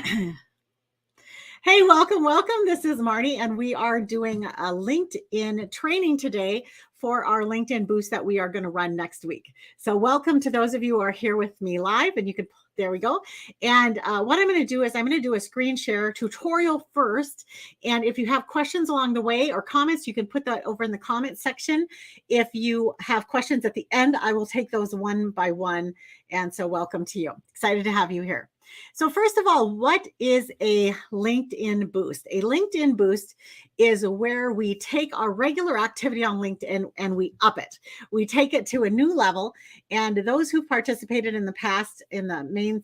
Hey, welcome, welcome. This is Marty, and we are doing a LinkedIn training today for our LinkedIn boost that we are going to run next week. So welcome to those of you who are here with me live, and you can, there we go. And what I'm going to do is I'm going to do a screen share tutorial first. And if you have questions along the way or comments, you can put that over in the comment section. If you have questions at the end, I will take those one by one. And so welcome to you. Excited to have you here. So first of all, what is a LinkedIn boost? A LinkedIn boost is where we take our regular activity on LinkedIn and we up it. We take it to a new level. And those who've participated in the past in the main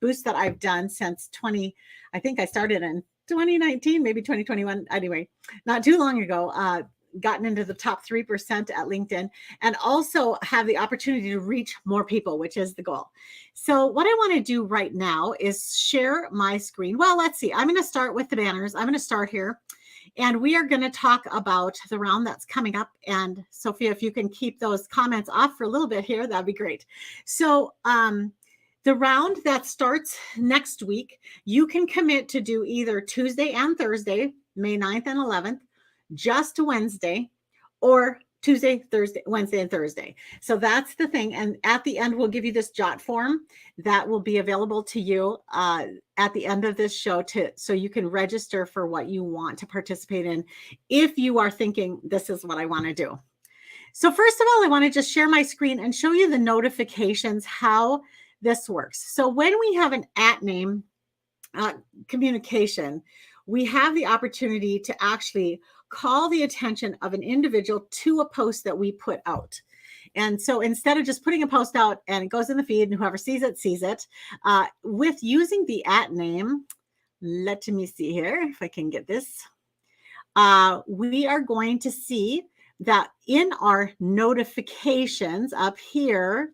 boost that I've done since I think I started in 2019, maybe 2021. Anyway, not too long ago, gotten into the top 3% at LinkedIn and also have the opportunity to reach more people, which is the goal. So what I want to do right now is share my screen. Well, let's see. I'm going to start with the banners. I'm going to start here. And we are going to talk about the round that's coming up. And Sophia, if you can keep those comments off for a little bit here, that'd be great. So the round that starts next week, you can commit to do either Tuesday and Thursday, May 9th and 11th, just Wednesday, or Tuesday, Thursday, Wednesday, and Thursday. So that's the thing. And at the end, we'll give you this jot form that will be available to you at the end of this show so you can register for what you want to participate in if you are thinking, this is what I want to do. So first of all, I want to just share my screen and show you the notifications, how this works. So when we have an @name communication, we have the opportunity to actually call the attention of an individual to a post that we put out. And so instead of just putting a post out and it goes in the feed and whoever sees it, with using the @name, let me see here if I can get this. We are going to see that in our notifications up here,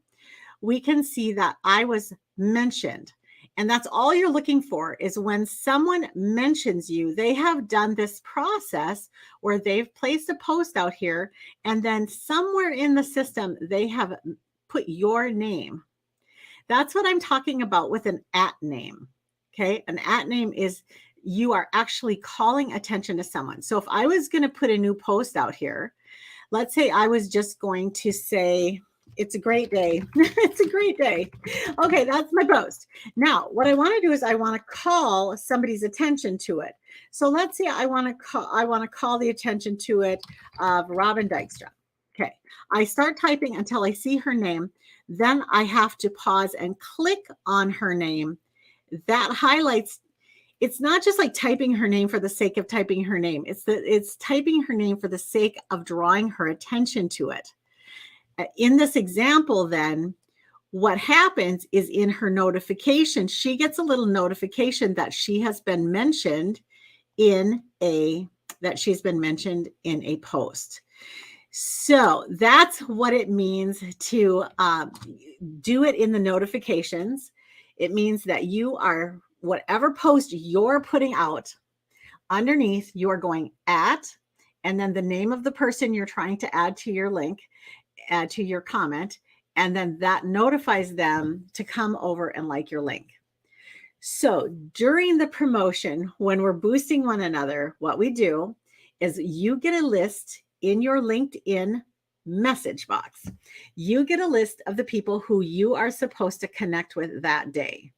we can see that I was mentioned. And that's all you're looking for is when someone mentions you, they have done this process where they've placed a post out here, and then somewhere in the system, they have put your name. That's what I'm talking about with an @name. Okay. An @name is you are actually calling attention to someone. So if I was going to put a new post out here, let's say I was just going to say, it's a great day. It's a great day. Okay, that's my post. Now, what I want to do is I want to call somebody's attention to it. So let's say I want to call the attention to it of Robin Dykstra. Okay, I start typing until I see her name. Then I have to pause and click on her name. That highlights. It's not just like typing her name for the sake of typing her name. It's typing her name for the sake of drawing her attention to it. In this example, then, what happens is in her notification, she gets a little notification that she has been mentioned in a post. So that's what it means to do it in the notifications. It means that you are, whatever post you're putting out, underneath you are going at, and then the name of the person you're trying to add to your link, add to your comment, and then that notifies them to come over and like your link. So during the promotion, when we're boosting one another, what we do is you get a list in your LinkedIn message box. You get a list of the people who you are supposed to connect with that day.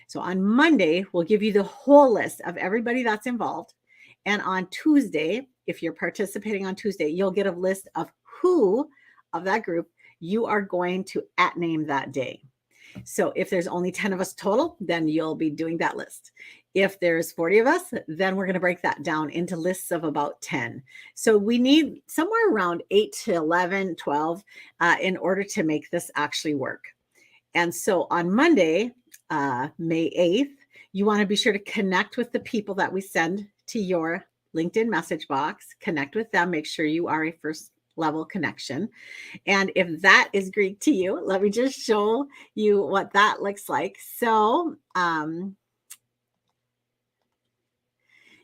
So on Monday, we'll give you the whole list of everybody that's involved. And on Tuesday, if you're participating on Tuesday, you'll get a list of who of that group you are going to @name that day. So if there's only 10 of us total, then you'll be doing that list. If there's 40 of us, then we're going to break that down into lists of about 10. So we need somewhere around 8 to 11, 12 in order to make this actually work. And so on Monday, May 8th, you want to be sure to connect with the people that we send to your LinkedIn message box. Connect with them. Make sure you are a first level connection. And if that is Greek to you, let me just show you what that looks like. So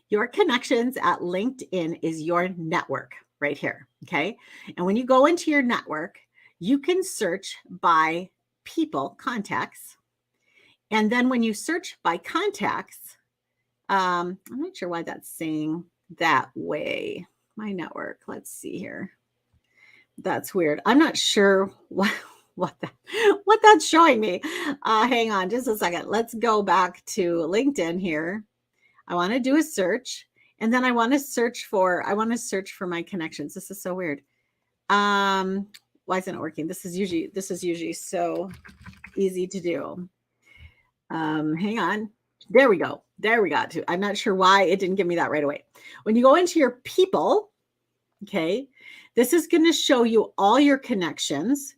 your connections at LinkedIn is your network right here. Okay. And when you go into your network, you can search by people, contacts, And then when you search by contacts, I'm not sure why that's saying that way. My network, let's see here. That's weird. I'm not sure what that's showing me. Hang on just a second. Let's go back to LinkedIn here. I want to do a search, and then I want to search for my connections. This is so weird. Why isn't it working? This is usually so easy to do. Hang on. There we go. There we got to. I'm not sure why it didn't give me that right away. When you go into your people, okay, this is going to show you all your connections.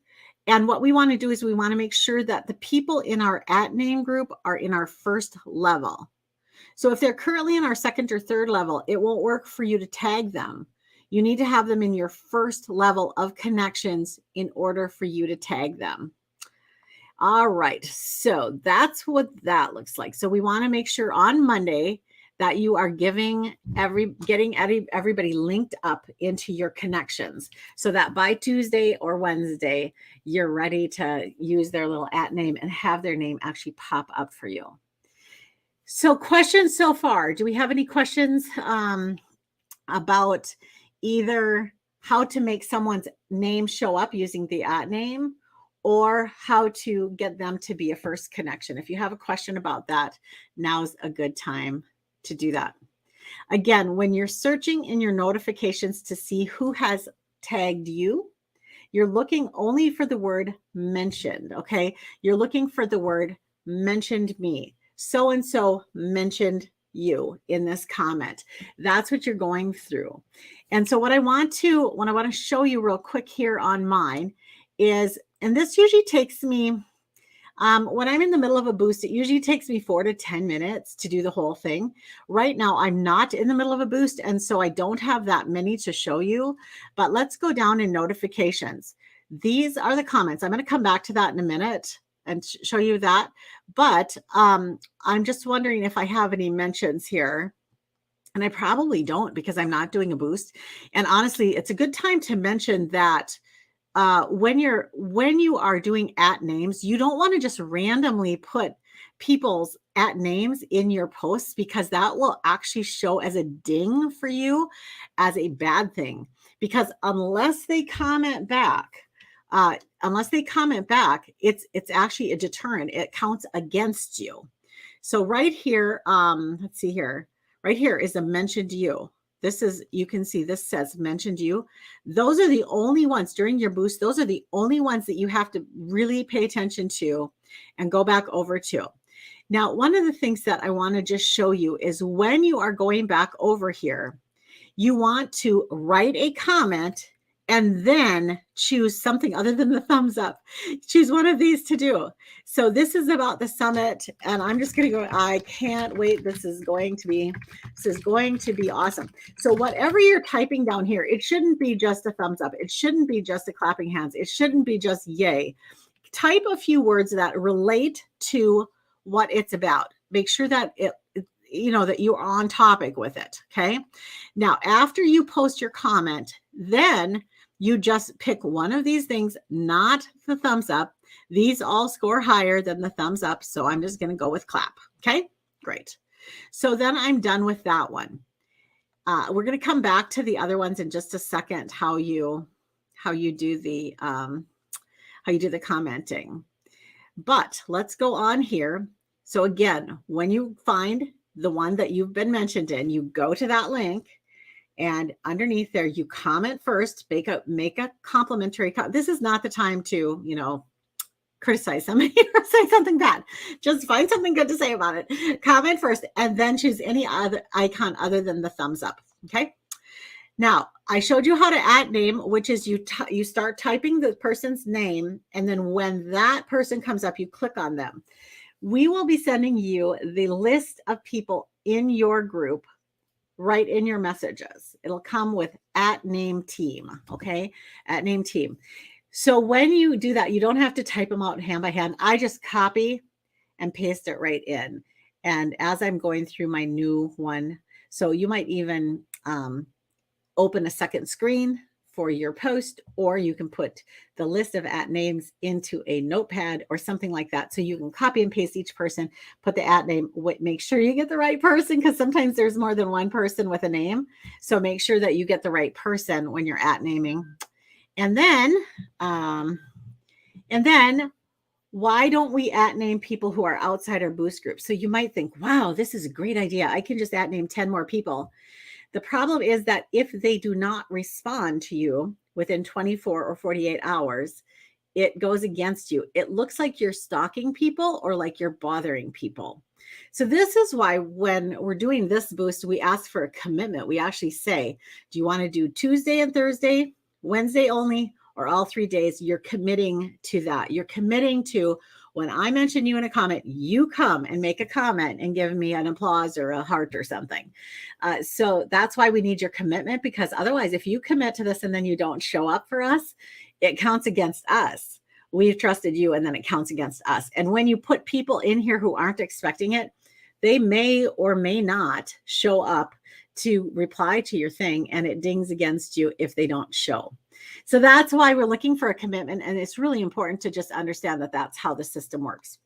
And what we want to do is we want to make sure that the people in our @name group are in our first level. So if they're currently in our second or third level, it won't work for you to tag them. You need to have them in your first level of connections in order for you to tag them. All right, so that's what that looks like. So we want to make sure on Monday that you are getting everybody linked up into your connections so that by Tuesday or Wednesday, you're ready to use their little @name and have their name actually pop up for you. So questions so far? Do we have any questions about either how to make someone's name show up using the @name or how to get them to be a first connection? If you have a question about that, now's a good time to do that. Again, when you're searching in your notifications to see who has tagged you, you're looking only for the word mentioned, okay? You're looking for the word mentioned me. So-and-so mentioned you in this comment. That's what you're going through. And so what I want to show you real quick here on mine is, and this usually takes me, when I'm in the middle of a boost, it usually takes me 4 to 10 minutes to do the whole thing. Right now, I'm not in the middle of a boost, and so I don't have that many to show you, but let's go down in notifications. These are the comments. I'm going to come back to that in a minute and show you that. But I'm just wondering if I have any mentions here. And I probably don't because I'm not doing a boost. And honestly, it's a good time to mention that when you are doing @names, you don't want to just randomly put people's @names in your posts because that will actually show as a ding for you as a bad thing. Because unless they comment back, it's actually a deterrent. It counts against you. So right here, let's see here. Right here is a mentioned you. You can see this says mentioned you. Those are the only ones during your boost. Those are the only ones that you have to really pay attention to and go back over to. Now, one of the things that I want to just show you is when you are going back over here, you want to write a comment and then choose something other than the thumbs up. Choose one of these to do. So this is about the summit, and I'm just going to go, I can't wait. This is going to be awesome. So whatever you're typing down here, it shouldn't be just a thumbs up. It shouldn't be just a clapping hands. It shouldn't be just yay. Type a few words that relate to what it's about. Make sure that that you're on topic with it. Okay. Now, after you post your comment, then you just pick one of these things, not the thumbs up. These all score higher than the thumbs up. So I'm just going to go with clap. Okay, great. So then I'm done with that one. We're going to come back to the other ones in just a second, how you do the commenting. But let's go on here. So again, when you find the one that you've been mentioned in, you go to that link, and underneath there, you comment first, make a complimentary comment. This is not the time to, criticize somebody or say something bad. Just find something good to say about it. Comment first, and then choose any other icon other than the thumbs up. Okay. Now, I showed you how to @name, which is you start typing the person's name, and then when that person comes up, you click on them. We will be sending you the list of people in your group right in your messages. It'll come with @name team. Okay. @name team. So when you do that, you don't have to type them out hand by hand. I just copy and paste it right in. And as I'm going through my new one, so you might even open a second screen for your post, or you can put the list of @names into a notepad or something like that. So you can copy and paste each person, put the @name, make sure you get the right person, because sometimes there's more than one person with a name. So make sure that you get the right person when you're @naming. And then why don't we @name people who are outside our boost group? So you might think, wow, this is a great idea. I can just @name 10 more people. The problem is that if they do not respond to you within 24 or 48 hours, it goes against you. It looks like you're stalking people or like you're bothering people. So this is why when we're doing this boost, we ask for a commitment. We actually say, do you want to do Tuesday and Thursday, Wednesday only, or all 3 days? You're committing to that. You're committing to, when I mention you in a comment, you come and make a comment and give me an applause or a heart or something. So that's why we need your commitment, because otherwise, if you commit to this and then you don't show up for us, it counts against us. We've trusted you, and then it counts against us. And when you put people in here who aren't expecting it, they may or may not show up to reply to your thing, and it dings against you if they don't show. So that's why we're looking for a commitment. And it's really important to just understand that that's how the system works.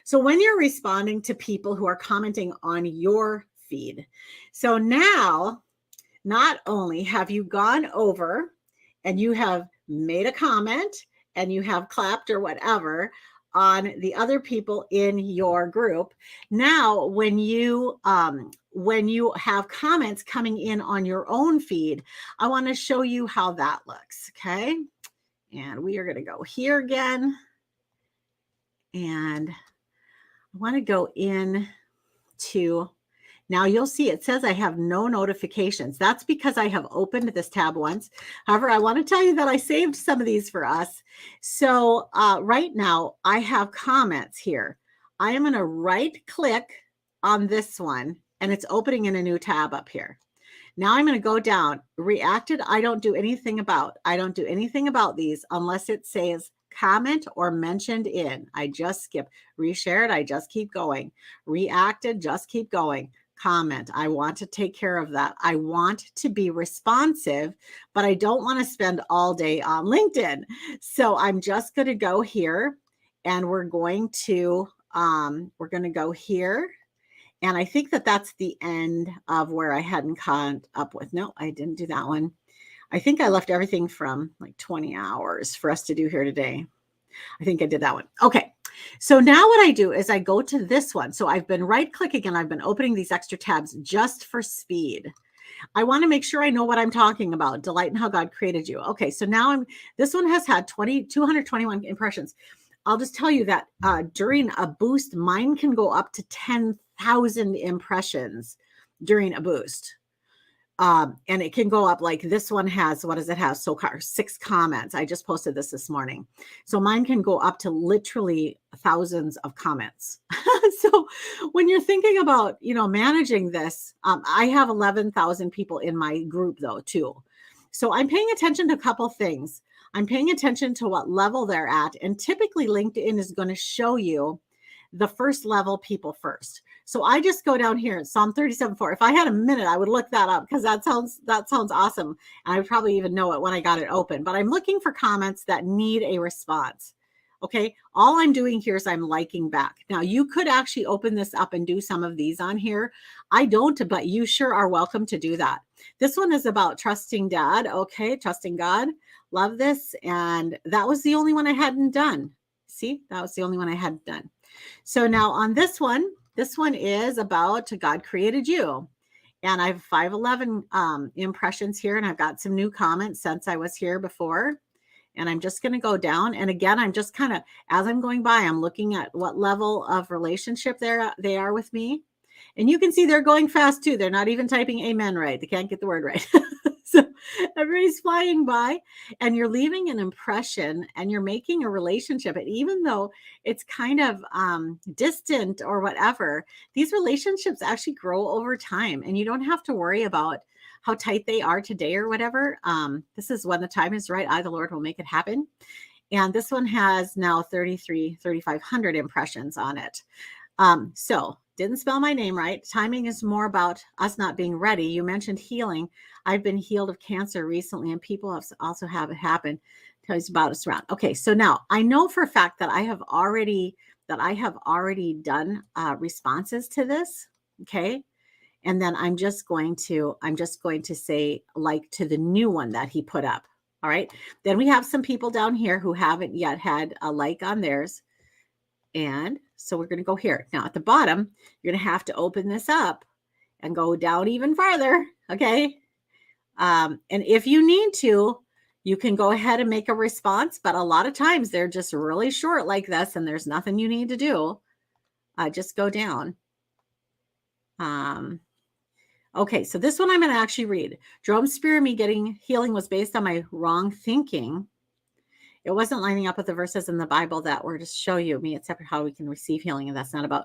So when you're responding to people who are commenting on your feed, so now not only have you gone over and you have made a comment and you have clapped or whatever on the other people in your group, now when you have comments coming in on your own feed, I want to show you how that looks. Okay. And we are going to go here again. And I want to go in to, now you'll see it says I have no notifications. That's because I have opened this tab once. However, I want to tell you that I saved some of these for us. So right now I have comments here. I am going to right click on this one, and it's opening in a new tab up here. Now I'm going to go down. Reacted, I don't do anything about. I don't do anything about these unless it says comment or mentioned in. I just skip. Reshared, I just keep going. Reacted, just keep going. Comment, I want to take care of that. I want to be responsive, but I don't want to spend all day on LinkedIn. So I'm just going to go here, and we're going to go here. And I think that that's the end of where I hadn't caught up with. No, I didn't do that one. I think I left everything from like 20 hours for us to do here today. I think I did that one. Okay. So now what I do is I go to this one. So I've been right clicking and I've been opening these extra tabs just for speed. I want to make sure I know what I'm talking about. Delight in how God created you. Okay. So now this one has had 221 impressions. I'll just tell you that during a boost, mine can go up to 10,000 impressions during a boost. And it can go up, like this one has, what does it have? So 6 comments. I just posted this morning. So mine can go up to literally thousands of comments. So when you're thinking about, managing this, I have 11,000 people in my group though, too. So I'm paying attention to a couple things. I'm paying attention to what level they're at. And typically LinkedIn is going to show you the first level people first. So I just go down here, Psalm 37:4. If I had a minute, I would look that up because that sounds awesome. And I would probably even know it when I got it open. But I'm looking for comments that need a response. Okay. All I'm doing here is I'm liking back. Now you could actually open this up and do some of these on here. I don't, but you sure are welcome to do that. This one is about trusting dad. Okay. Trusting God. Love this. And that was the only one I hadn't done. See, that was the only one I hadn't done. So now on this one is about God created you. And I have 511 impressions here, and I've got some new comments since I was here before. And I'm just going to go down. And again, I'm just kind of, as I'm going by, I'm looking at what level of relationship they are with me. And you can see they're going fast too. They're not even typing amen right. They can't get the word right. So everybody's flying by, and you're leaving an impression, and you're making a relationship. And even though it's kind of distant or whatever, these relationships actually grow over time, and you don't have to worry about how tight they are today or whatever. This is when the time is right. I, the Lord, will make it happen. And this one has now 3,500 impressions on it. So didn't spell my name right. Timing is more about us not being ready. You mentioned healing. I've been healed of cancer recently, and people have also have it happen. Tells about us around. Okay, so now I know for a fact that I have already done responses to this. Okay, and then I'm just going to say like to the new one that he put up. All right. Then we have some people down here who haven't yet had a like on theirs. And so we're going to go here. Now at the bottom, you're going to have to open this up and go down even farther. Okay. And if you need to, you can go ahead and make a response, but a lot of times they're just really short like this and there's nothing you need to do. Just go down. Okay, so this one I'm going to actually read. Jerome's fear of me getting healing was based on my wrong thinking. It wasn't lining up with the verses in the Bible that were to show you me it's separate how we can receive healing. And that's not about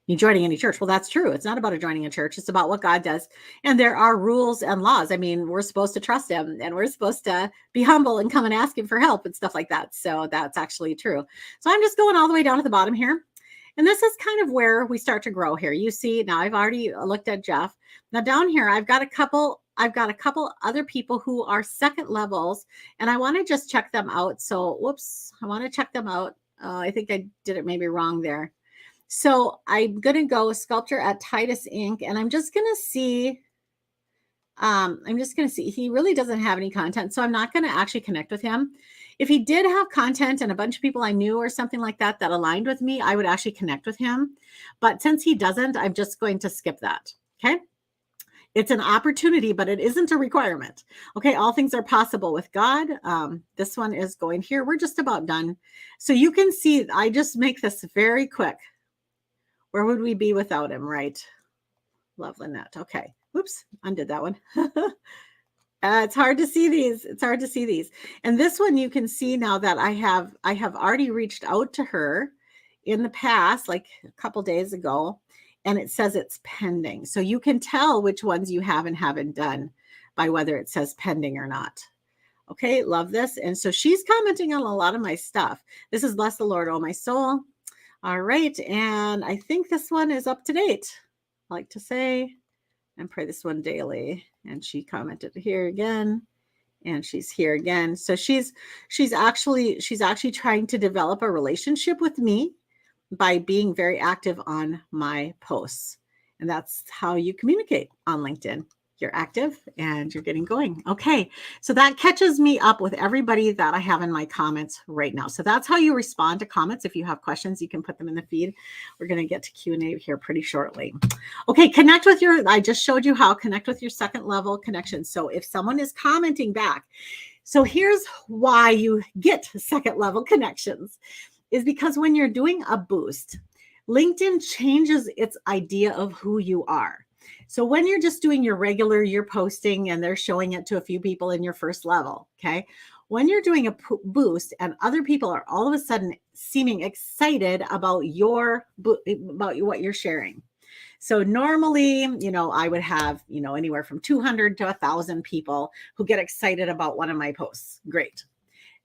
you joining any church. Well, that's true. It's not about joining a church. It's about what God does. And there are rules and laws. I mean, we're supposed to trust him and we're supposed to be humble and come and ask him for help and stuff like that. So that's actually true. So I'm just going all the way down to the bottom here. And this is kind of where we start to grow here. You see, now I've already looked at Jeff. Now down here, I've got a couple other people who are second levels, and I want to just check them out. So, whoops, I want to check them out. I think I did it maybe wrong there. So I'm going to go sculptor at Titus Inc. And I'm just going to see, he really doesn't have any content. So I'm not going to actually connect with him. If he did have content and a bunch of people I knew or something like that aligned with me, I would actually connect with him. But since he doesn't, I'm just going to skip that. Okay. It's an opportunity, but it isn't a requirement. Okay. All things are possible with God. This one is going here. We're just about done. So you can see, I just make this very quick. Where would we be without him? Right. Love Lynette. Okay. Oops. Undid that one. It's hard to see these. It's hard to see these. And this one you can see now that I have already reached out to her in the past, like a couple days ago, and it says it's pending. So you can tell which ones you have and haven't done by whether it says pending or not. Okay, love this. And so she's commenting on a lot of my stuff. This is Bless the Lord, oh my soul. All right. And I think this one is up to date. I like to say, and pray this one daily. And she commented here again, and she's here again. So she's actually trying to develop a relationship with me by being very active on my posts. And that's how you communicate on LinkedIn. You're active and you're getting going. Okay. So that catches me up with everybody that I have in my comments right now. So that's how you respond to comments. If you have questions, you can put them in the feed. We're going to get to Q&A here pretty shortly. Okay. I just showed you how connect with your second level connections. So if someone is commenting back, so here's why you get second level connections is because when you're doing a boost, LinkedIn changes its idea of who you are. So when you're just doing you're posting and they're showing it to a few people in your first level, okay? When you're doing a boost and other people are all of a sudden seeming excited about what you're sharing. So normally, I would have, anywhere from 200 to 1,000 people who get excited about one of my posts. Great.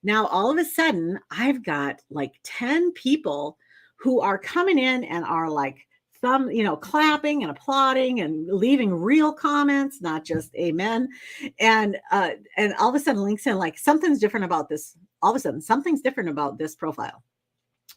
Now, all of a sudden, I've got like 10 people who are coming in and are like, clapping and applauding and leaving real comments, not just amen. And all of a sudden links in like something's different about this. All of a sudden, something's different about this profile.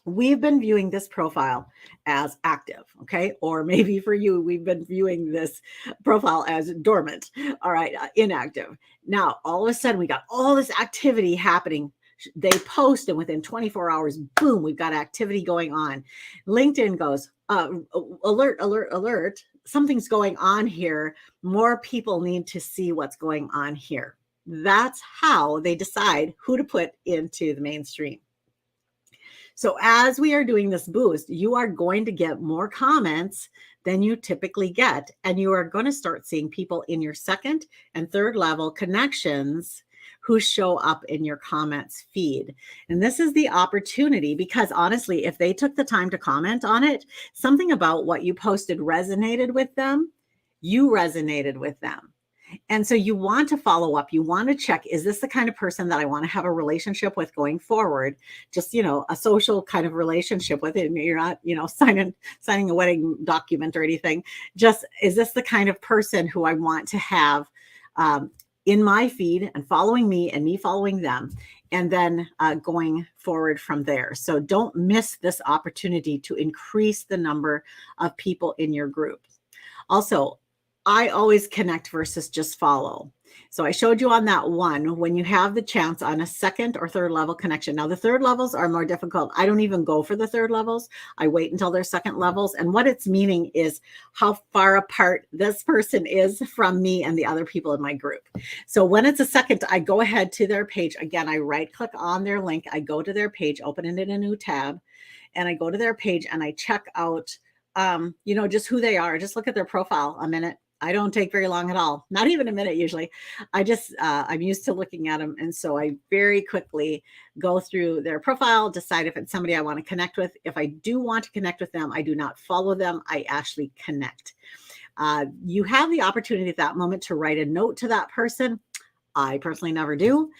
We've been viewing this profile as active, okay? Or maybe for you, we've been viewing this profile as dormant, all right, inactive. Now, all of a sudden, we got all this activity happening. They post and within 24 hours, boom, we've got activity going on. LinkedIn goes, alert, something's going on here. More people need to see what's going on here. That's how they decide who to put into the mainstream. So as we are doing this boost, you are going to get more comments than you typically get. And you are going to start seeing people in your second and third level connections who show up in your comments feed. And this is the opportunity because honestly, if they took the time to comment on it, something about what you posted resonated with them, you resonated with them. And so you want to follow up. You want to check, is this the kind of person that I want to have a relationship with going forward? Just, a social kind of relationship with it. And you're not, signing a wedding document or anything. Just, is this the kind of person who I want to have in my feed and following me and me following them? And then going forward from there. So don't miss this opportunity to increase the number of people in your group. Also, I always connect versus just follow. So I showed you on that one, when you have the chance on a second or third level connection. Now the third levels are more difficult. I don't even go for the third levels. I wait until they're second levels. And what it's meaning is how far apart this person is from me and the other people in my group. So when it's a second, I go ahead to their page. Again, I right click on their link. I go to their page, open it in a new tab, and I go to their page and I check out, just who they are. Just look at their profile a minute. I don't take very long at all, not even a minute usually. I'm used to looking at them. And so I very quickly go through their profile, decide if it's somebody I want to connect with. If I do want to connect with them, I do not follow them. I actually connect. You have the opportunity at that moment to write a note to that person. I personally never do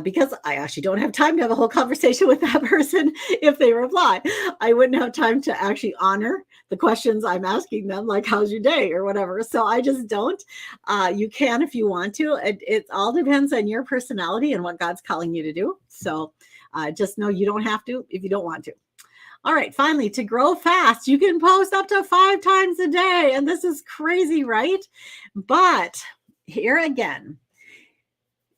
because I actually don't have time to have a whole conversation with that person if they reply. I wouldn't have time to actually honor the questions I'm asking them, like, how's your day or whatever. So I just don't. You can if you want to. It all depends on your personality and what God's calling you to do. So just know you don't have to if you don't want to. All right, finally, to grow fast, you can post up to 5 times a day. And this is crazy, right? But here again,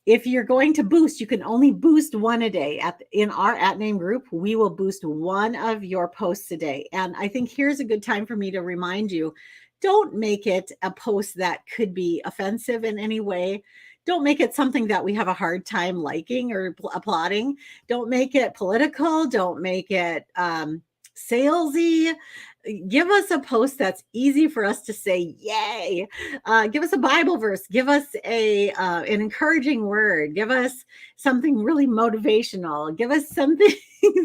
if you're going to boost, you can only boost one a day. In our @name group, we will boost one of your posts a day. And I think here's a good time for me to remind you, don't make it a post that could be offensive in any way. Don't make it something that we have a hard time liking or applauding. Don't make it political. Don't make it salesy. Give us a post that's easy for us to say, yay. Give us a Bible verse. Give us an encouraging word. Give us something really motivational. Give us something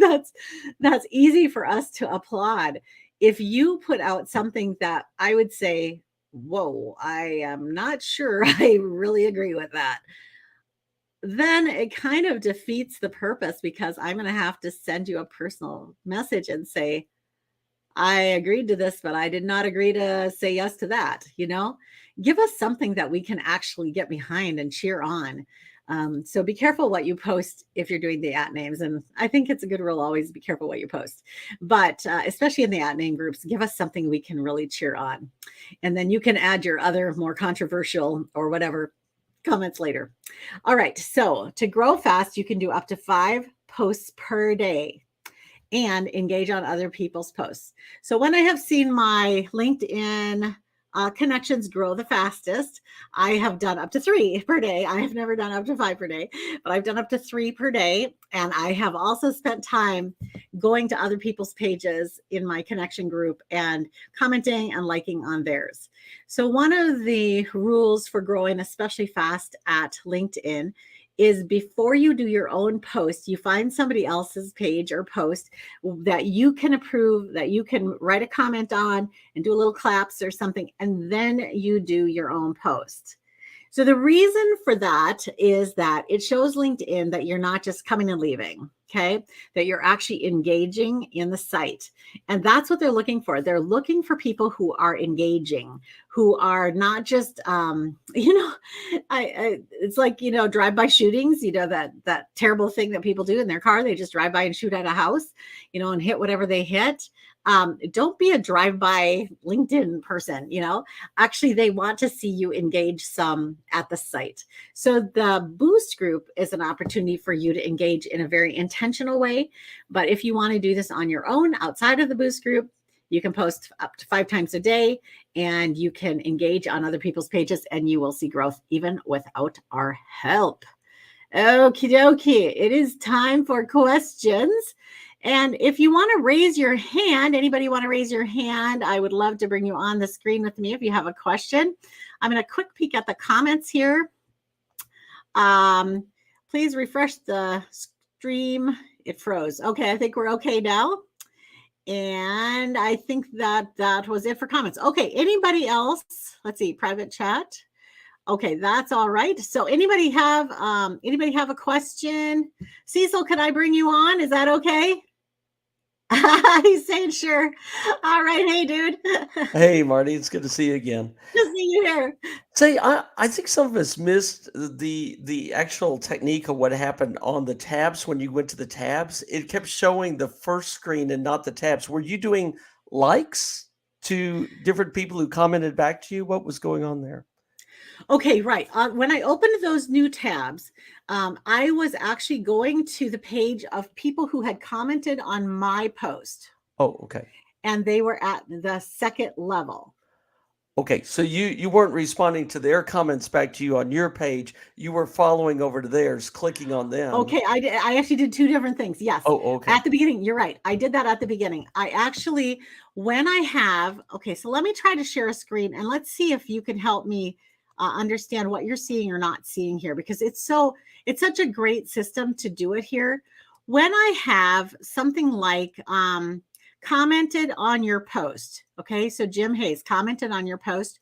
that's easy for us to applaud. If you put out something that I would say, whoa, I am not sure I really agree with that, then it kind of defeats the purpose, because I'm going to have to send you a personal message and say, I agreed to this, but I did not agree to say yes to that. Give us something that we can actually get behind and cheer on. So be careful what you post if you're doing the @names. And I think it's a good rule, always be careful what you post. But especially in the @name groups, give us something we can really cheer on. And then you can add your other more controversial or whatever comments later. All right. So to grow fast, you can do up to 5 posts per day and engage on other people's posts. So when I have seen my LinkedIn connections grow the fastest, I have done up to 3 per day. I have never done up to 5 per day, but I've done up to 3 per day. And I have also spent time going to other people's pages in my connection group and commenting and liking on theirs. So one of the rules for growing especially fast at LinkedIn is, before you do your own post, you find somebody else's page or post that you can approve, that you can write a comment on and do a little claps or something, and then you do your own post. So the reason for that is that it shows LinkedIn that you're not just coming and leaving, okay? That you're actually engaging in the site. And that's what they're looking for. They're looking for people who are engaging, who are not just, it's like, drive-by shootings, that terrible thing that people do in their car. They just drive by and shoot at a house, and hit whatever they hit. Don't be a drive-by LinkedIn person. Actually, they want to see you engage some at the site. So the boost group is an opportunity for you to engage in a very intentional way. But if you want to do this on your own outside of the boost group, you can post up to 5 times a day, and you can engage on other people's pages, and you will see growth even without our help. Okie dokie. It is time for questions. And if you want to raise your hand, anybody want to raise your hand? I would love to bring you on the screen with me if you have a question. I'm going to quick peek at the comments here. Please refresh the stream. It froze. Okay, I think we're okay now. And I think that was it for comments. Okay, anybody else? Let's see, private chat. Okay, that's all right. So anybody have a question? Cecil, can I bring you on? Is that okay? He's saying sure. All right. Hey, dude. Hey, Marty, it's good to see you again. Good to see you here. Say, I think some of us missed the actual technique of what happened on the tabs when you went to the tabs. It kept showing the first screen and not the tabs. Were you doing likes to different people who commented back to you? What was going on there? Okay, right. When I opened those new tabs, I was actually going to the page of people who had commented on my post, Oh, okay. and they were at the second level. Okay, so you weren't responding to their comments back to you on your page. You were following over to theirs, clicking on them. Okay, I actually did two different things. Yes. Oh, okay. At the beginning, you're right. I did that at the beginning. Okay, so let me try to share a screen and let's see if you can help me understand what you're seeing or not seeing here, because it's such a great system to do it here. When I have something like commented on your post, okay, so Jim Hayes commented on your post,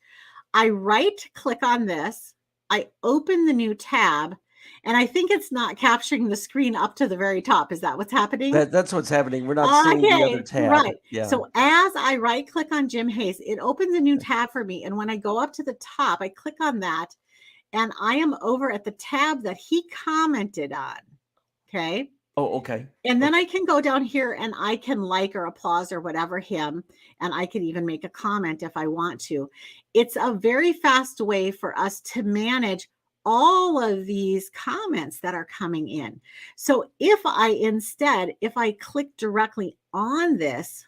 I right click on this, I open the new tab, and I think it's not capturing the screen up to the very top. Is that what's happening? That's what's happening. We're not seeing the other Okay, tab. right. Yeah. So as I right click on Jim Hayes, it opens a new tab for me. And when I go up to the top, I click on that and I am over at the tab that he commented on. Okay. Oh, okay. And then I can go down here and I can like or applause or whatever him, and I can even make a comment if I want to. It's a very fast way for us to manage all of these comments that are coming in. So if I click directly on this,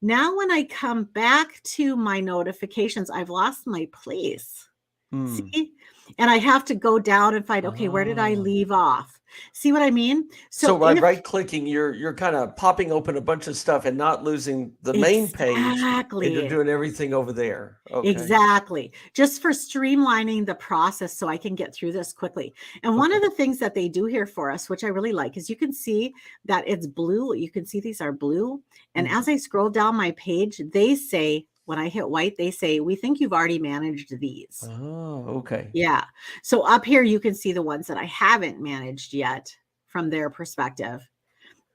now when I come back to my notifications, I've lost my place. See? And I have to go down and find, okay, where did I leave off? See what I mean? So by right clicking, you're kind of popping open a bunch of stuff and not losing the main page. Exactly. And you're doing everything over there. Okay. Exactly. Just for streamlining the process so I can get through this quickly. And one of the things that they do here for us, which I really like, is you can see that it's blue. You can see these are blue. And as I scroll down my page, they say, when I hit white, they say, we think you've already managed these. Oh, okay. Yeah. So up here, you can see the ones that I haven't managed yet from their perspective,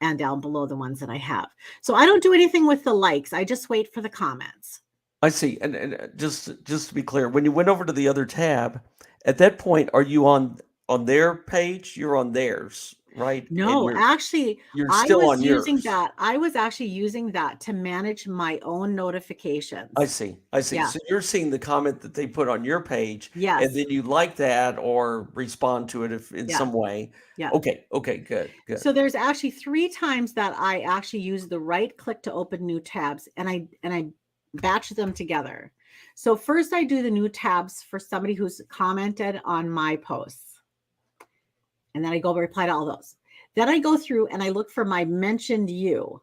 and down below the ones that I have. So I don't do anything with the likes. I just wait for the comments. I see. And just to be clear, when you went over to the other tab, at that point, are you on their page? You're on theirs, right? No, actually, you're still on yours. I was actually using that to manage my own notifications. I see. Yeah. So you're seeing the comment that they put on your page. Yes. And then you like that or respond to it in some way. Yeah. Okay. Good. So there's actually 3 times that I actually use the right click to open new tabs, and I batch them together. So first I do the new tabs for somebody who's commented on my posts. And then I go reply to all those. Then I go through and I look for my mentioned you.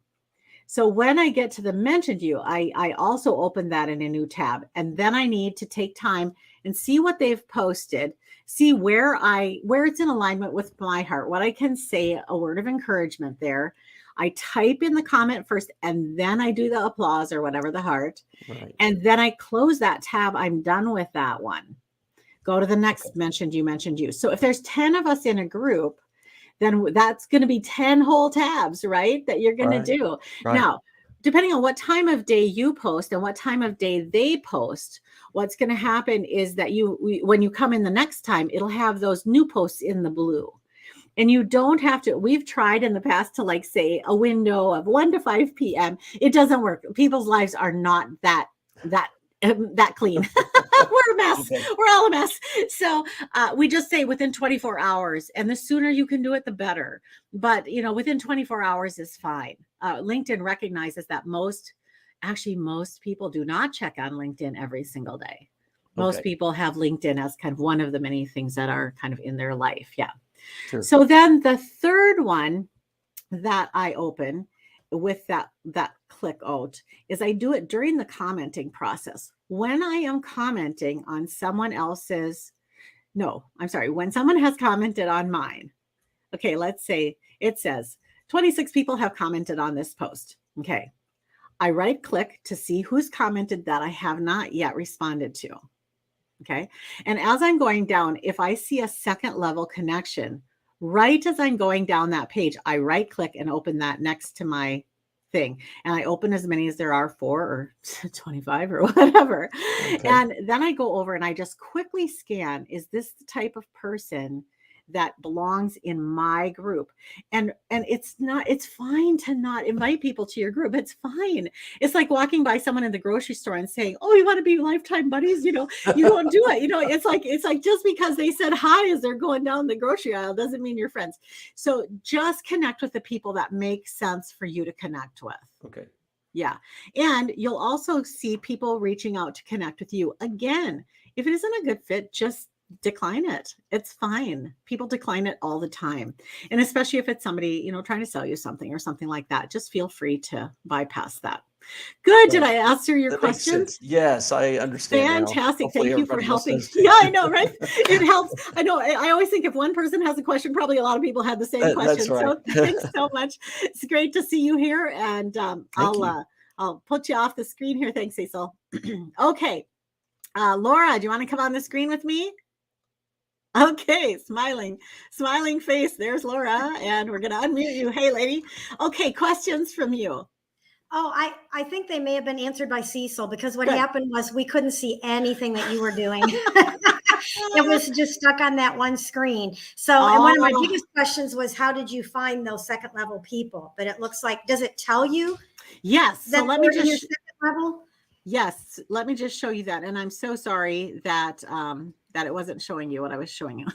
So when I get to the mentioned you, I also open that in a new tab. And then I need to take time and see what they've posted, see where it's in alignment with my heart, what I can say, a word of encouragement there. I type in the comment first, and then I do the applause or whatever, the heart. Right. And then I close that tab. I'm done with that one. Go to the next mentioned you. So if there's 10 of us in a group, then that's going to be 10 whole tabs, right? That you're going to do. Right. Now, depending on what time of day you post and what time of day they post, what's going to happen is that when you come in the next time, it'll have those new posts in the blue. And you don't have to, we've tried in the past to say a window of 1 to 5 p.m. It doesn't work. People's lives are not that clean. We're a mess. Okay. We're all a mess. So we just say within 24 hours, and the sooner you can do it, the better. But, within 24 hours is fine. LinkedIn recognizes that most people do not check on LinkedIn every single day. Most people have LinkedIn as kind of one of the many things that are kind of in their life. Yeah. Sure. So then the third one that I open with that click out is I do it during the commenting process. When I am commenting on someone else's, when someone has commented on mine. Okay, let's say it says 26 people have commented on this post. Okay. I right click to see who's commented that I have not yet responded to. Okay. And as I'm going down, if I see a second level connection, right as I'm going down that page, I right click and open that next to my thing. And I open as many as there are, 4 or 25 or whatever. Okay. And then I go over and I just quickly scan, is this the type of person that belongs in my group? And it's fine to not invite people to your group. It's fine. It's like walking by someone in the grocery store and saying, oh, you want to be lifetime buddies? You don't do it. It's like just because they said hi as they're going down the grocery aisle doesn't mean you're friends. So just connect with the people that make sense for you to connect with. Okay. Yeah. And you'll also see people reaching out to connect with you. Again, if it isn't a good fit, just decline it. It's fine. People decline it all the time. And especially if it's somebody, trying to sell you something or something like that, just feel free to bypass that. Good. Did I answer your questions? Yes, I understand. Fantastic. Hopefully Thank you for helping. listeners. Yeah, I know, right? It helps. I know. I always think if one person has a question, probably a lot of people had the same question. That's right. So thanks so much. It's great to see you here. And I'll put you off the screen here. Thanks, Cecil. Okay. Laura, do you want to come on the screen with me? Okay, smiling face. There's Laura, and we're going to unmute you. Hey, lady. Okay, questions from you. Oh, I think they may have been answered by Cecil, because what Good. happened was we couldn't see anything that you were doing. It was just stuck on that one screen. So, and one of my biggest questions was, how did you find those second level people? But it looks like, does it tell you? Yes. So let me just your second level. Yes, let me just show you that. And I'm so sorry that that it wasn't showing you what I was showing you.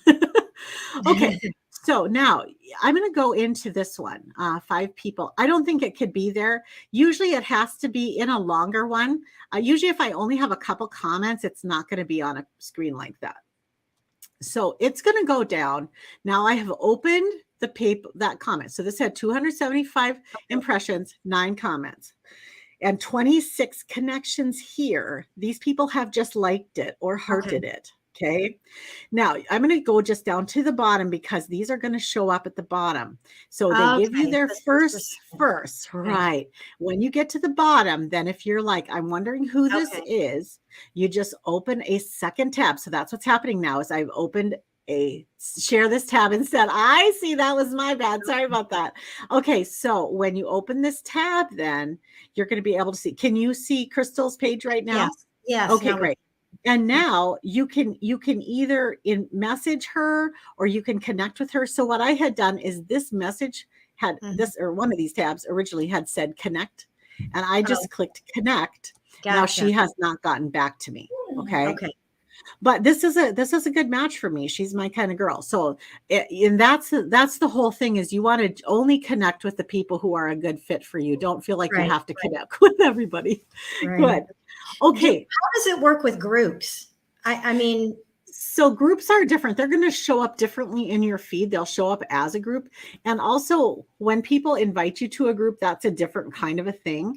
Okay, so now I'm going to go into this one, 5 people. I don't think it could be there. Usually it has to be in a longer one. Usually if I only have a couple comments, it's not going to be on a screen like that. So it's going to go down. Now I have opened the paper, that comment. So this had 275 impressions, 9 comments. And 26 connections here. These people have just liked it or hearted it. Okay. Now I'm going to go just down to the bottom, because these are going to show up at the bottom. So they give you their first, right? When you get to the bottom, then if you're like, I'm wondering who this is, you just open a second tab. So that's what's happening now, is I've opened share this tab instead. I see, that was my bad. Sorry about that. Okay. So when you open this tab, then you're going to be able to see, can you see Crystal's page right now? Yes. Okay, great. And now you can either message her or you can connect with her. So what I had done is this message had this, or one of these tabs originally had said connect, and I just clicked connect. Gotcha. Now she has not gotten back to me. Okay. But this is a good match for me. She's my kind of girl. So, and that's the whole thing, is you want to only connect with the people who are a good fit for you. Don't feel like you have to connect with everybody. Good. Okay. How does it work with groups? I mean, so groups are different. They're going to show up differently in your feed. They'll show up as a group. And also when people invite you to a group, that's a different kind of a thing.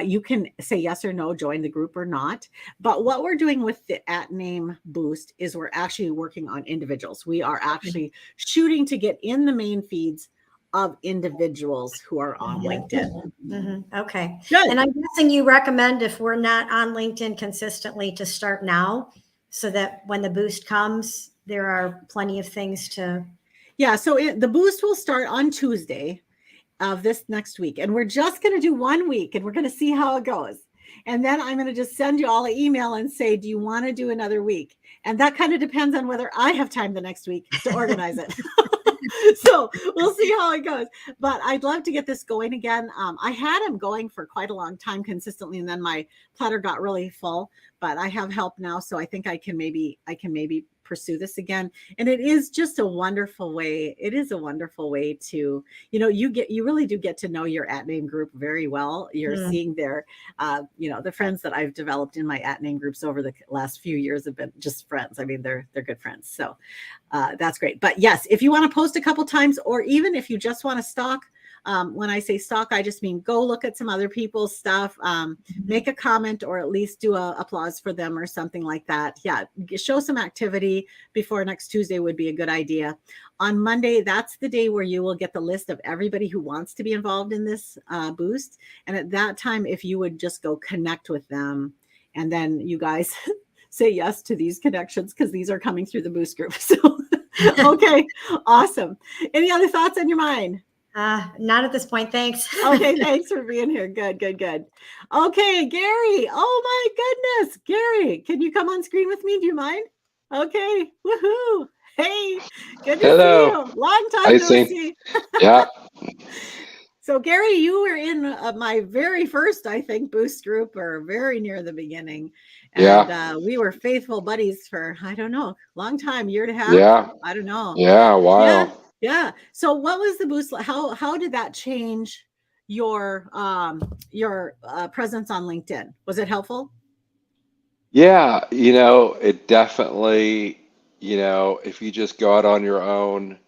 You can say yes or no, join the group or not. But what we're doing with the @name boost is we're actually working on individuals. We are actually shooting to get in the main feeds of individuals who are on LinkedIn. Okay. Good. And I'm guessing you recommend, if we're not on LinkedIn consistently, to start now, so that when the boost comes, there are plenty of things to. Yeah. So the boost will start on Tuesday of this next week. And we're just going to do 1 week, and we're going to see how it goes. And then I'm going to just send you all an email and say, do you want to do another week? And that kind of depends on whether I have time the next week to organize it. So we'll see how it goes. But I'd love to get this going again. I had him going for quite a long time consistently, and then my platter got really full. But I have help now, so I think I can maybe pursue this again. And it is just a wonderful way. It is a wonderful way to, you really do get to know your @name group very well. You're seeing their, the friends that I've developed in my @name groups over the last few years have been just friends. I mean, they're good friends. So that's great. But yes, if you want to post a couple times, or even if you just want to stalk, when I say stalk, I just mean go look at some other people's stuff, make a comment, or at least do a applause for them or something like that. Yeah, show some activity before next Tuesday would be a good idea. On Monday, that's the day where you will get the list of everybody who wants to be involved in this boost. And at that time, if you would just go connect with them, and then you guys say yes to these connections because these are coming through the Boost group. So, okay, awesome. Any other thoughts on your mind? Not at this point. Thanks. Okay, thanks for being here. Good, good, good. Okay, Gary. Oh my goodness, Gary, can you come on screen with me? Do you mind? Okay, woohoo. Hey, good to see you. Long time no see. Yeah. So Gary, you were in my very first, I think, Boost group, or very near the beginning. And we were faithful buddies for, I don't know, long time, year and a half. Yeah. I don't know. Yeah. Wow. Yeah. So what was the Boost? How did that change your presence on LinkedIn? Was it helpful? Yeah. It definitely, if you just go out on your own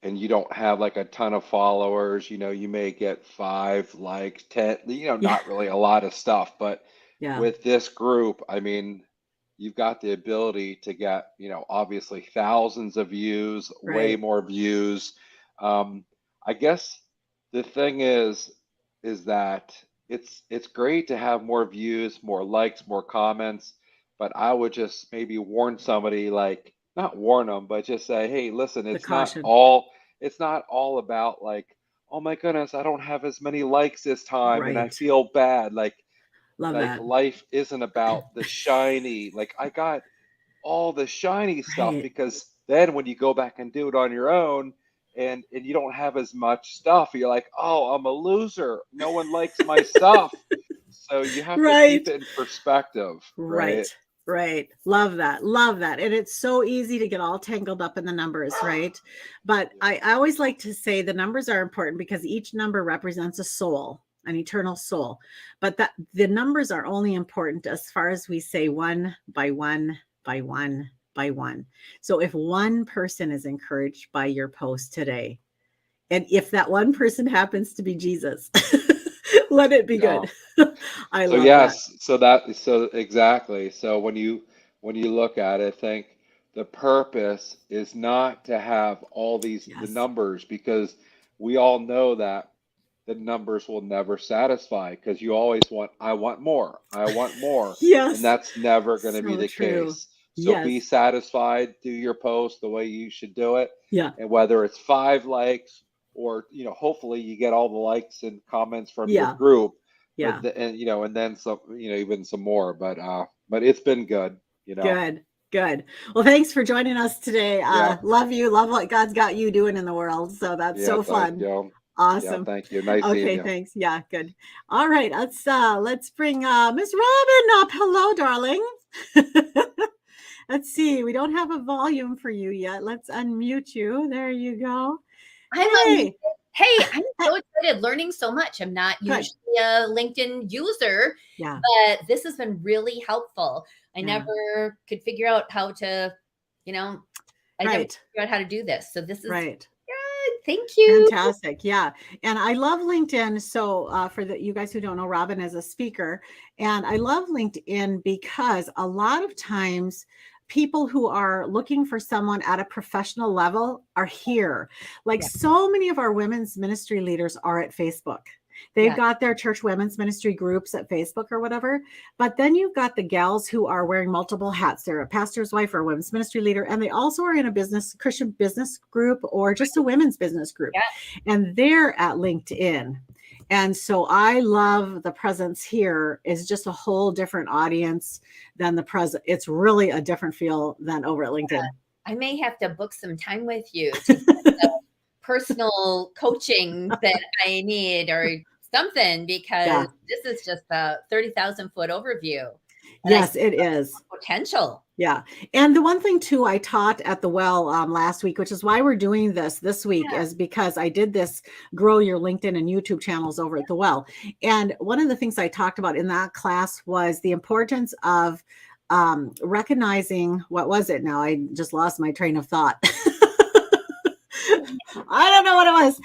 and you don't have like a ton of followers, you may get 5 likes, 10, not really a lot of stuff, but with this group, I mean, you've got the ability to get, obviously thousands of views, way more views. I guess the thing is that it's great to have more views, more likes, more comments, but I would just maybe warn somebody, like, not warn them, but just say, hey, listen, it's not all about like, oh my goodness, I don't have as many likes this time and I feel bad. Love that. Life isn't about the shiny, like I got all the shiny stuff, because then when you go back and do it on your own and you don't have as much stuff, you're like, oh, I'm a loser. No one likes my stuff. So you have to keep it in perspective. Right. Love that. Love that. And it's so easy to get all tangled up in the numbers, right? But I always like to say the numbers are important because each number represents a soul, an eternal soul. But that the numbers are only important as far as we say one by one by one by one. So if one person is encouraged by your post today, and if that one person happens to be Jesus, let it be good. I love that. So exactly. So when you look at it, think the purpose is not to have all these the numbers, because we all know that the numbers will never satisfy, because you always want, I want more. Yes. And that's never going to be the case. So be satisfied, do your post the way you should do it. Yeah. And whether it's 5 likes or, hopefully you get all the likes and comments from your group. Yeah. And then some, even some more, but it's been good, Good. Well, thanks for joining us today. Love you. Love what God's got you doing in the world. So that's so fun. Awesome. Yeah, thank you. Nice seeing you. Okay, thanks. Yeah, good. All right, let's bring Miss Robin up. Hello, darling. Let's see. We don't have a volume for you yet. Let's unmute you. There you go. Hey, I'm so excited, learning so much. I'm not usually a LinkedIn user, but this has been really helpful. I never could figure out how to, I never figured out how to do this. So this is good. Thank you. Fantastic. Yeah. And I love LinkedIn. So for you guys who don't know, Robin is a speaker, and I love LinkedIn because a lot of times people who are looking for someone at a professional level are here. Like so many of our women's ministry leaders are at Facebook. They've got their church women's ministry groups at Facebook or whatever. But then you've got the gals who are wearing multiple hats. They're a pastor's wife or a women's ministry leader, and they also are in a Christian business group or just a women's business group. And they're at LinkedIn. And so I love the presence here is just a whole different audience than the present. It's really a different feel than over at LinkedIn. I may have to book some time with you to get the personal coaching that I need or something, because this is just a 30,000 foot overview. Yes, it is. Potential. Yeah. And the one thing too, I taught at the Well last week, which is why we're doing this week, is because I did this grow your LinkedIn and YouTube channels over at the Well. And one of the things I talked about in that class was the importance of recognizing, what was it now? I just lost my train of thought. I don't know what it was.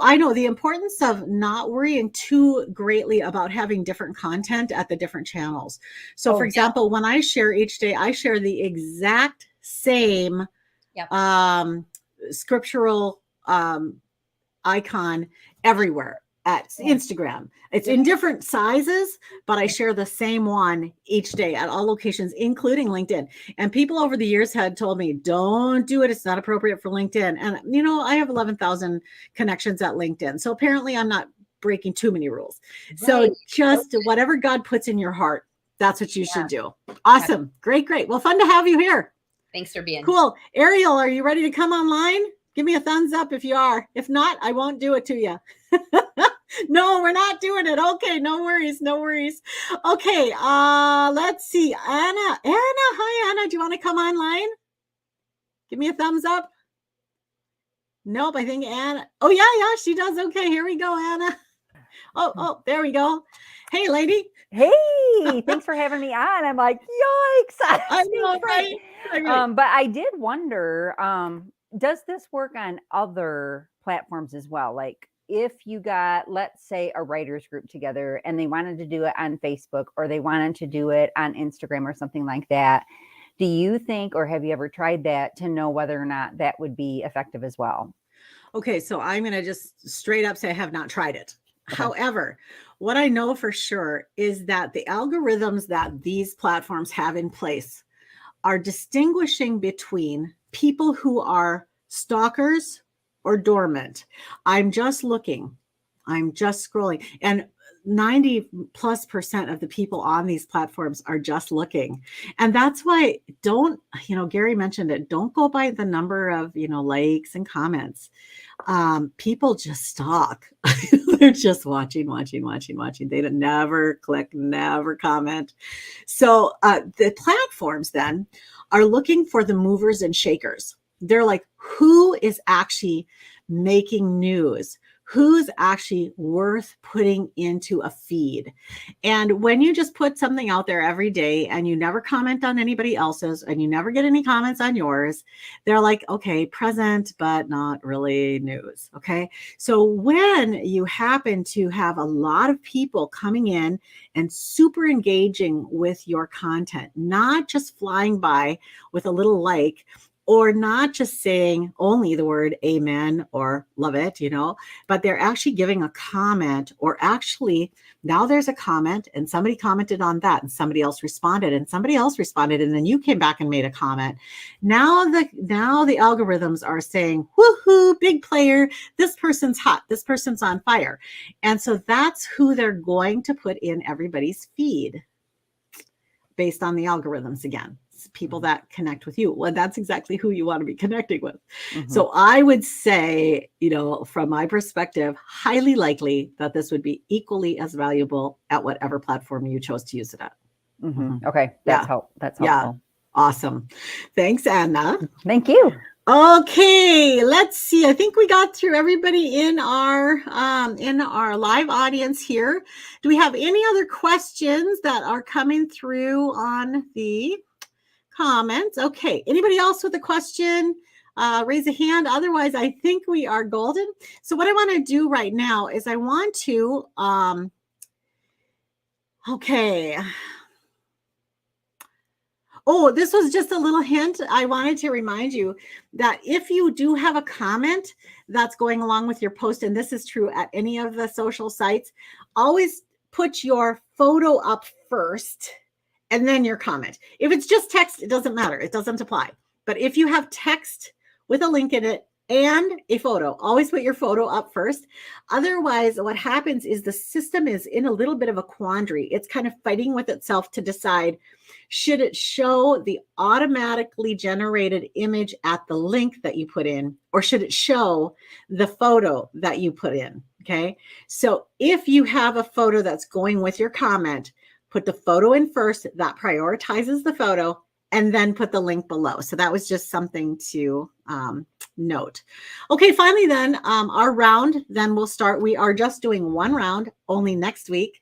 I know the importance of not worrying too greatly about having different content at the different channels. So for example, when I share each day, I share the exact same scriptural icon everywhere. at Instagram. It's in different sizes, but I share the same one each day at all locations, including LinkedIn. And people over the years had told me, don't do it. It's not appropriate for LinkedIn. And, you know, I have 11,000 connections at LinkedIn. So apparently I'm not breaking too many rules. Right. So just whatever God puts in your heart, that's what you should do. Awesome. Great. Well, fun to have you here. Thanks for being cool. Ariel, are you ready to come online? Give me a thumbs up if you are. If not, I won't do it to you. No, we're not doing it. Okay, no worries. Okay, let's see. Anna, hi Anna. Do you want to come online? Give me a thumbs up. Nope, I think Anna. Oh yeah, she does. Okay, here we go, Anna. Oh, there we go. Hey, lady. Hey, thanks for having me on. I'm like, yikes. I know, right? But I did wonder, does this work on other platforms as well? Like if you got, let's say, a writers group together and they wanted to do it on Facebook or they wanted to do it on Instagram or something like that, do you think, or have you ever tried that to know whether or not that would be effective as well? Okay, so I'm going to just straight up say I have not tried it. Okay. However, what I know for sure is that the algorithms that these platforms have in place are distinguishing between people who are stalkers or dormant. I'm just looking. I'm just scrolling. And 90+% of the people on these platforms are just looking. And that's why Gary mentioned it, don't go by the number of, likes and comments. People just stalk. They're just watching. They never click, never comment. So the platforms then are looking for the movers and shakers. They're like, who is actually making news? Who's actually worth putting into a feed? And when you just put something out there every day and you never comment on anybody else's and you never get any comments on yours, they're like, okay, present, but not really news. Okay. So when you happen to have a lot of people coming in and super engaging with your content, not just flying by with a little like, or not just saying only the word amen or love it, but they're actually giving a comment, or actually now there's a comment and somebody commented on that and somebody else responded and somebody else responded. And then you came back and made a comment. Now the algorithms are saying, woohoo, big player. This person's hot. This person's on fire. And so that's who they're going to put in everybody's feed based on the algorithms again. People that connect with you. Well, that's exactly who you want to be connecting with. Mm-hmm. So I would say, from my perspective, highly likely that this would be equally as valuable at whatever platform you chose to use it at. Mm-hmm. Okay. That's helpful. Yeah. Awesome. Thanks, Anna. Thank you. Okay, let's see. I think we got through everybody in our live audience here. Do we have any other questions that are coming through on the comments? Okay, anybody else with a question? Raise a hand. Otherwise, I think we are golden. So what I want to do right now is I want to, Oh, this was just a little hint. I wanted to remind you that if you do have a comment that's going along with your post, and this is true at any of the social sites, always put your photo up first and then your comment. If it's just text, it doesn't matter. It doesn't apply. But if you have text with a link in it and a photo, always put your photo up first. Otherwise, what happens is the system is in a little bit of a quandary. It's kind of fighting with itself to decide, should it show the automatically generated image at the link that you put in, or should it show the photo that you put in? Okay. So if you have a photo that's going with your comment, put the photo in first. That prioritizes the photo, and then put the link below. So that was just something to note. Okay, finally then, our round then will start. We are just doing one round only next week.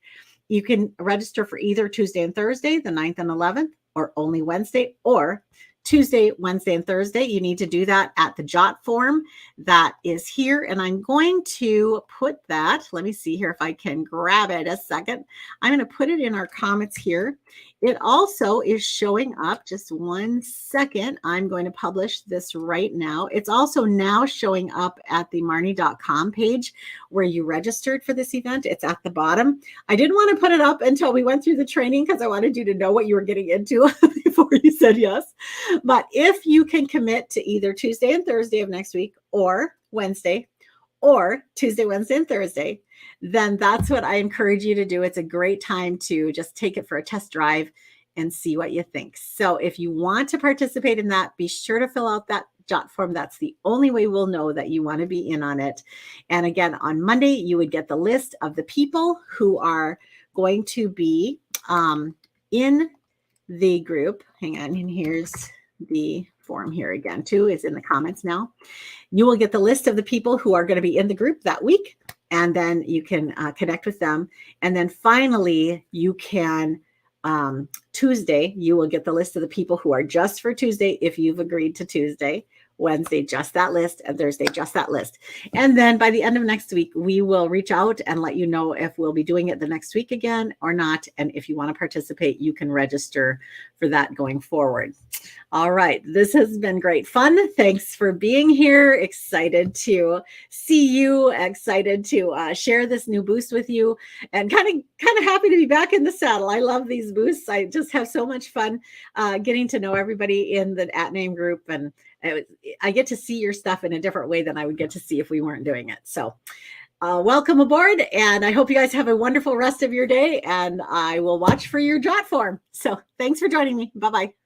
You can register for either Tuesday and Thursday, the 9th and 11th, or only Wednesday, or Tuesday, Wednesday, and Thursday. You need to do that at the Jot form that is here. And I'm going to put that, let me see here if I can grab it a second. I'm going to put it in our comments here. It also is showing up, just one second. I'm going to publish this right now. It's also now showing up at the Marnie.com page where you registered for this event. It's at the bottom. I didn't want to put it up until we went through the training because I wanted you to know what you were getting into before you said yes. But if you can commit to either Tuesday and Thursday of next week or Wednesday or Tuesday, Wednesday, and Thursday, then that's what I encourage you to do. It's a great time to just take it for a test drive and see what you think. So if you want to participate in that, be sure to fill out that Jot form. That's the only way we'll know that you want to be in on it. And again, on Monday, you would get the list of the people who are going to be in the group. Hang on, and here's the form here again, too. It's in the comments now. You will get the list of the people who are going to be in the group that week, and then you can connect with them. And then finally, you can, Tuesday, you will get the list of the people who are just for Tuesday if you've agreed to Tuesday. Wednesday, just that list, and Thursday, just that list. And then by the end of next week, we will reach out and let you know if we'll be doing it the next week again or not. And if you want to participate, you can register for that going forward. All right. This has been great fun. Thanks for being here. Excited to see you, excited to share this new boost with you, and kind of happy to be back in the saddle. I love these boosts. I just have so much fun getting to know everybody in the @Name group, and I get to see your stuff in a different way than I would get to see if we weren't doing it. So welcome aboard, and I hope you guys have a wonderful rest of your day, and I will watch for your Jot form. So thanks for joining me. Bye-bye.